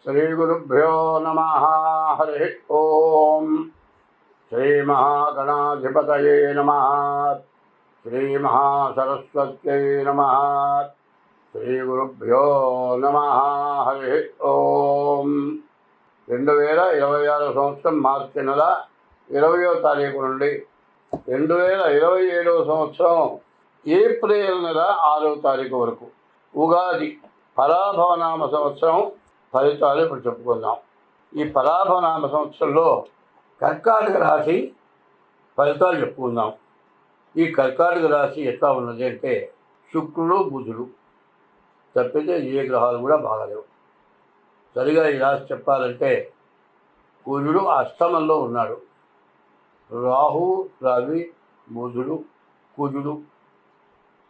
శ్రీగురుభ్యో నమ. హరి ఓం. శ్రీమహాగణాధిపతయే నమ. శ్రీమహాసరస్వత్యై నమ. శ్రీగురుభ్యో నమ. హరి ఓం. 2026 సంవత్సరం మార్చి నెల 20వ తారీఖు నుండి 2027 సంవత్సరం ఏప్రిల్ నెల 6వ తారీఖు వరకు ఉగాది పరాభవనామ సంవత్సరం ఫలితాలు ఇప్పుడు చెప్పుకుందాం. ఈ పరాభవనామ సంవత్సరంలో కర్కాటక రాశి ఫలితాలు చెప్పుకుందాం. ఈ కర్కాటక రాశి ఎట్లా ఉన్నది అంటే శుక్రుడు బుధుడు తప్పితే ఏ గ్రహాలు కూడా బాగలేవు. సరిగా ఈ రాశి చెప్పాలంటే కుజుడు అష్టమంలో ఉన్నాడు. రాహు, రవి, బుధుడు, కుజుడు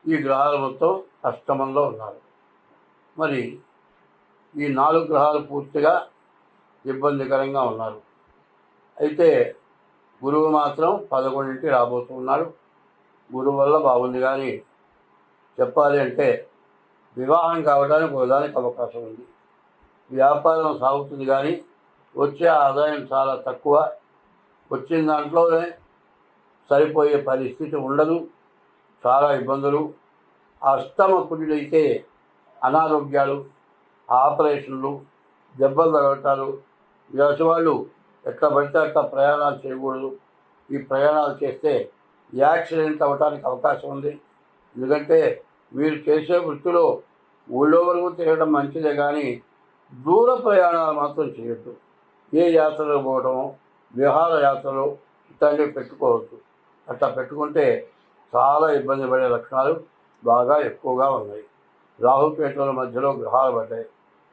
ఈ గ్రహాలు మొత్తం అష్టమంలో ఉన్నారు. మరి ఈ 4 గ్రహాలు పూర్తిగా ఇబ్బందికరంగా ఉన్నారు. అయితే గురువు మాత్రం 11కి రాబోతున్నాడు. గురువు వల్ల బాగుంది, కానీ చెప్పాలి అంటే వివాహం కావడానికి ఒకదానికి అవకాశం ఉంది. వ్యాపారం సాగుతుంది, కానీ వచ్చే ఆదాయం చాలా తక్కువ. వచ్చిన దాంట్లోనే సరిపోయే పరిస్థితి ఉండదు. చాలా ఇబ్బందులు. అష్టమ కుజుడైతే అనారోగ్యాలు, ఆపరేషన్లు, దెబ్బలు తగలటాలు. వ్యవసాయాలు ఎట్లా పడితే అట్లా ప్రయాణాలు చేయకూడదు. ఈ ప్రయాణాలు చేస్తే యాక్సిడెంట్ అవ్వడానికి అవకాశం ఉంది. ఎందుకంటే మీరు చేసే వృత్తిలో ఊళ్ళో వరకు తిరగడం మంచిదే, కానీ దూర ప్రయాణాలు మాత్రం చేయొద్దు. ఏ యాత్రలకు పోవడము, విహార యాత్రలు ఇట్లాంటివి పెట్టుకోవద్దు. అట్లా పెట్టుకుంటే చాలా ఇబ్బంది పడే లక్షణాలు బాగా ఎక్కువగా ఉన్నాయి. రాహుకేతువుల మధ్యలో గ్రహాలు పడ్డాయి.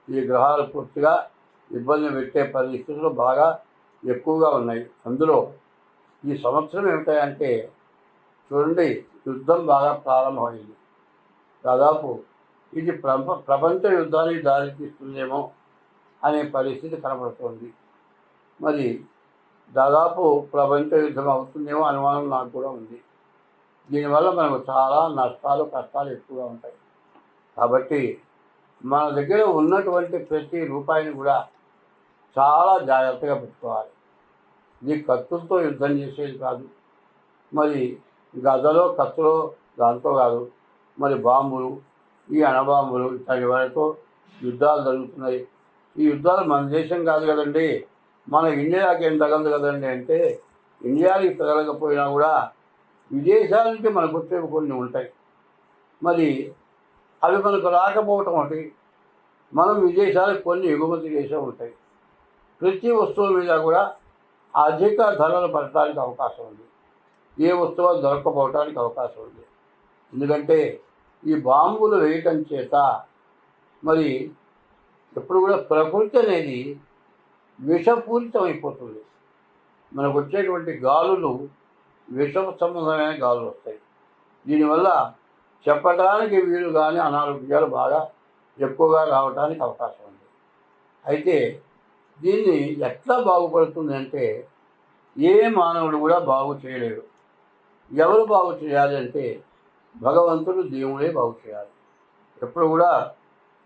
ఈ గ్రహాలు పూర్తిగా ఇబ్బంది పెట్టే పరిస్థితులు బాగా ఎక్కువగా ఉన్నాయి. అందులో ఈ సంవత్సరం ఏమిటంటే చూడండి, యుద్ధం బాగా ప్రారంభమైంది. దాదాపు ఇది ప్రపంచ యుద్ధానికి దారితీస్తుందేమో అనే పరిస్థితి కనబడుతోంది. మరి దాదాపు ప్రపంచ యుద్ధం అవుతుందేమో అనుమానం నాకు కూడా ఉంది. దీనివల్ల మనకు చాలా నష్టాలు, కష్టాలు ఎక్కువగా ఉంటాయి. కాబట్టి మన దగ్గర ఉన్నటువంటి ప్రతి రూపాయిని కూడా చాలా జాగ్రత్తగా పెట్టుకోవాలి. ఇది కత్తులతో యుద్ధం చేసేది కాదు. మరి గదలో, కత్తులో దాంతో కాదు. మరి బాంబులు, ఈ అణబాంబులు ఇట్లాంటి వాటితో యుద్ధాలు జరుగుతున్నాయి. ఈ యుద్ధాలు మన దేశం కాదు కదండి, మన ఇండియాకి ఏం తగలదు కదండి. అంటే ఇండియాకి తగలకపోయినా కూడా విదేశాల నుంచి మనకు వచ్చేవి కొన్ని ఉంటాయి. మరి అవి మనకు రాకపోవటం ఒకటి. మనం విదేశాలకు కొన్ని ఎగుమతి చేసే ఉంటాయి. ప్రతి వస్తువు మీద కూడా అధిక ధరలు పడటానికి అవకాశం ఉంది. ఏ వస్తువు దొరకపోవటానికి అవకాశం ఉంది. ఎందుకంటే ఈ బాంబులు వేయటం చేత మరి ఎప్పుడు కూడా ప్రకృతి అనేది విషపూరితం అయిపోతుంది. మనకు వచ్చేటువంటి గాలులు విష సంబంధమైన గాలులు వస్తాయి. దీనివల్ల చెప్పడానికి వీలు కానీ అనారోగ్యాలు బాగా ఎక్కువగా రావడానికి అవకాశం ఉంది. అయితే దీన్ని ఎట్లా బాగుపడుతుంది అంటే ఏ మానవుడు కూడా బాగు చేయలేడు. ఎవరు బాగు చేయాలి అంటే భగవంతుడు, దేవుడే బాగు చేయాలి. ఎప్పుడు కూడా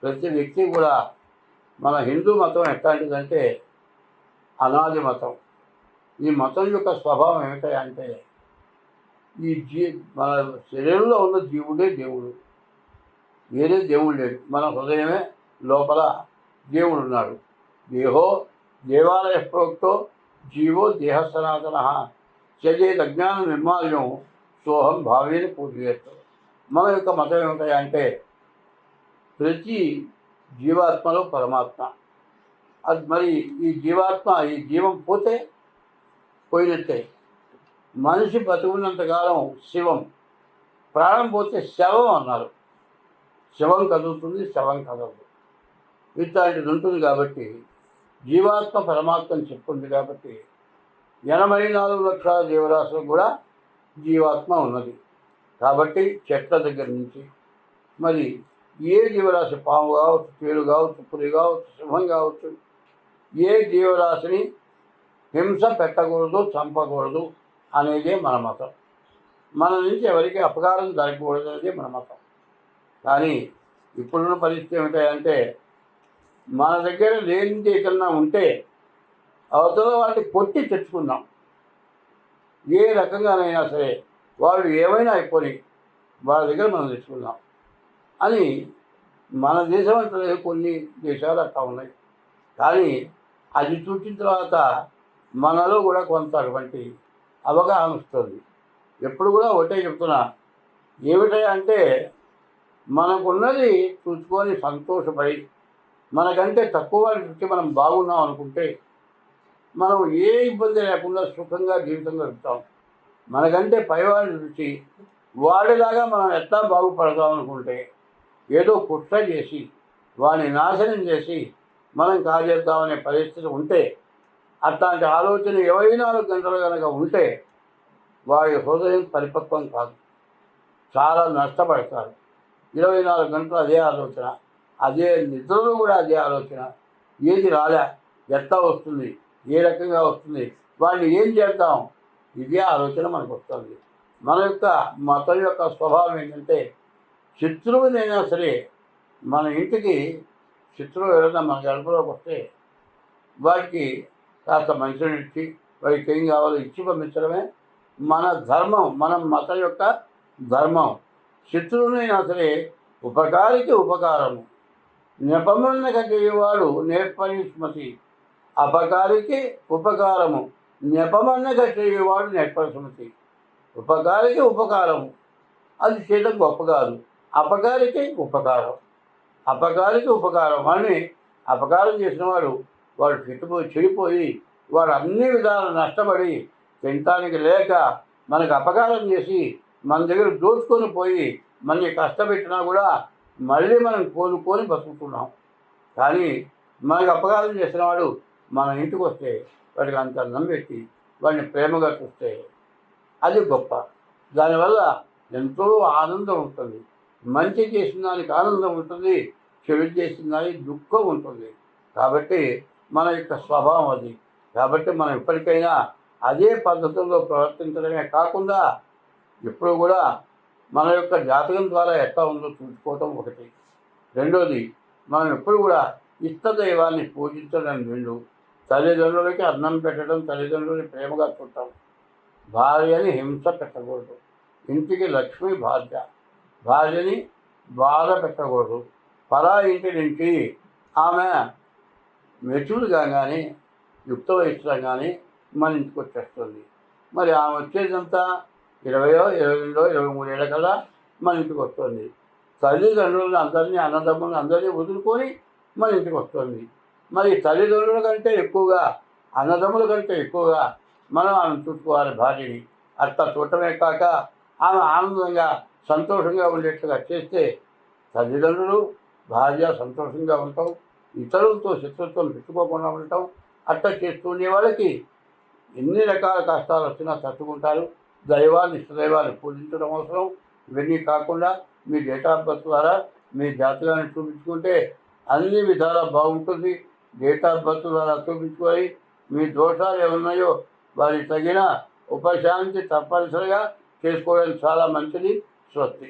ప్రతి వ్యక్తి కూడా మన హిందూ మతం ఎట్లాంటిదంటే అనాది మతం. ఈ మతం యొక్క స్వభావం ఏమిటంటే ఈ మన శరీరంలో ఉన్న జీవుడే దేవుడు, వేరే దేవుడు లేడు. మన హృదయమే లోపల దేవుడు ఉన్నాడు. దేహో దేవాలయ ప్రోక్తో జీవో దేహ సనాతన చజేత అజ్ఞాన నిర్మాల్యం సోహం భావేని పూజయేస్తూ. మన యొక్క మతం ఏమిటంటే ప్రతి జీవాత్మలో పరమాత్మ. అది మరి ఈ జీవాత్మ, ఈ జీవం పోతే పోయినట్టే. మనిషి బతుకున్నంతకాలం శివం, ప్రాణం పోతే శవం అన్నారు. శవం కదులుతుంది, శవం కదలదు. ఇట్లాంటిది ఉంటుంది. కాబట్టి జీవాత్మ పరమాత్మని చెప్పుకుంది. కాబట్టి 84 లక్షల జీవరాశులకు కూడా జీవాత్మ ఉన్నది. కాబట్టి చెట్ల దగ్గర నుంచి మరి ఏ జీవరాశి, పాము కావచ్చు, తేలు కావచ్చు, పులి కావచ్చు, సింహం కావచ్చు, ఏ జీవరాశిని హింస పెట్టకూడదు, చంపకూడదు అనేదే మన మతం. మన నుంచి ఎవరికి అపకారం జరగకూడదు అనేది మన మతం. కానీ ఇప్పుడున్న పరిస్థితి ఏమిటంటే మన దగ్గర లేనిది ఏదన్నా ఉంటే అవతల వాటిని కొట్టి తెచ్చుకుందాం. ఏ రకంగానైనా సరే వాళ్ళు ఏమైనా అయిపోయి వాళ్ళ దగ్గర మనం తెచ్చుకుందాం అని మన దేశం అంటే కొన్ని దేశాలు అట్లా ఉన్నాయి. కానీ అది చూసిన తర్వాత మనలో కూడా కొంత అటువంటి అవగాహన వస్తుంది. ఎప్పుడు కూడా ఒకటే చెప్తున్నా, ఏమిటంటే మనకున్నది చూసుకొని సంతోషపడి మనకంటే తక్కువ వారి చూసి మనం బాగున్నాం అనుకుంటే మనం ఏ ఇబ్బంది లేకుండా సుఖంగా జీవితం గడుపుతాం. మనకంటే పైవాడిని చూసి వాడిలాగా మనం ఎట్లా బాగుపడతాం అనుకుంటే ఏదో కుట్ర చేసి వాడిని నాశనం చేసి మనం కాజేద్దామనే పరిస్థితి ఉంటే, అట్లాంటి ఆలోచన 24 గంటలు కనుక ఉంటే వాడి హృదయం పరిపక్వం కాదు, చాలా నష్టపడతారు. 24 గంటలు అదే ఆలోచన, అదే నిద్రలో కూడా అదే ఆలోచన. ఏది రాలే, ఎట్లా వస్తుంది, ఏ రకంగా వస్తుంది, వాడిని ఏం చేద్దాం, ఇదే ఆలోచన మనకు వస్తుంది. మన యొక్క మతం యొక్క స్వభావం ఏంటంటే శత్రువునైనా సరే మన ఇంటికి శత్రువు ఎవరైనా మన గడపలోకి వస్తే వాడికి కాస్త మంచిని ఇచ్చి వాడికి ఏం కావాలో ఇచ్చి పంపించడమే మన ధర్మం, మన మతం యొక్క ధర్మం. శత్రువునైనా సరే ఉపకారికి ఉపకారము, నెపమున్నక చేయవాడు నేర్పని స్మృతి. అపకారికి ఉపకారము, నెపమన్నక చేయవాడు నేర్పని స్మృతి. ఉపకారికి ఉపకారము అది చేయడం గొప్ప కాదు, అపకారికి ఉపకారం. అపకారికి ఉపకారం అని అపకారం చేసిన వాడు చెడిపోయి వాడు అన్ని విధాలు నష్టపడి తినటానికి లేక మనకు అపకారం చేసి మన దగ్గర దోచుకొని పోయి మనకి కష్టపెట్టినా కూడా మళ్ళీ మనం కోలుకొని బతుకుతున్నాం. కానీ మనకు అపకారం చేసిన వాడు మన ఇంటికి వస్తే వాడికి అంత అన్నం పెట్టి వాడిని ప్రేమగా చూస్తే అది గొప్ప. దానివల్ల ఎంతో ఆనందం ఉంటుంది. మంచి చేసిన దానికి ఆనందం ఉంటుంది, చెడు చేసిన దానికి దుఃఖం ఉంటుంది. కాబట్టి మన యొక్క స్వభావం అది. కాబట్టి మనం ఇప్పటికైనా అదే పద్ధతుల్లో ప్రవర్తించడమే కాకుండా ఎప్పుడు కూడా మన యొక్క జాతకం ద్వారా ఎట్లా ఉందో చూసుకోవటం ఒకటి. రెండోది, మనం ఎప్పుడు కూడా ఇష్టదైవాన్ని పూజించడం. రెండు, తల్లిదండ్రులకి అన్నం పెట్టడం, తల్లిదండ్రులని ప్రేమగా చూడటం. భార్యని హింస పెట్టకూడదు, ఇంటికి లక్ష్మి బాధ్య, భార్యని బాధ పెట్టకూడదు. పరా ఇంటి నుంచి ఆమె మెచ్యూర్ కాగానే యుక్త వయసులో కానీ మన ఇంటికి వచ్చేస్తుంది. మరి ఆమె వచ్చేదంతా 20, 22, 23 ఏళ్ళ కల్లా మన ఇంటికి వస్తుంది. తల్లిదండ్రులను అందరినీ, అన్నదమ్ములను అందరినీ వదులుకొని మన ఇంటికి వస్తుంది. మరి తల్లిదండ్రుల కంటే ఎక్కువగా, అన్నదమ్ముల కంటే ఎక్కువగా మనం ఆమెను చూసుకోవాలి భార్యని. అట్లా చూడటమే కాక ఆమె ఆనందంగా సంతోషంగా ఉండేట్టుగా చేస్తే తల్లిదండ్రులు, భార్య సంతోషంగా ఉంటాం, ఇతరులతో శత్రుత్వం పెట్టుకోకుండా ఉండటం. అట్లా చేస్తుండే వాళ్ళకి ఎన్ని రకాల కష్టాలు వచ్చినా తట్టుకుంటారు. దైవాన్ని, ఇష్టదైవాన్ని పూజించడం అవసరం. ఇవన్నీ కాకుండా మీ డేట్ ఆఫ్ బర్త్ ద్వారా మీ జాతకాన్ని చూపించుకుంటే అన్ని విధాలా బాగుంటుంది. డేట్ ఆఫ్ బర్త్ ద్వారా చూపించుకొని మీ దోషాలు ఏమున్నాయో వారికి తగిన ఉపశాంతి తప్పనిసరిగా చేసుకోవడం చాలా మంచిది. స్వస్తి.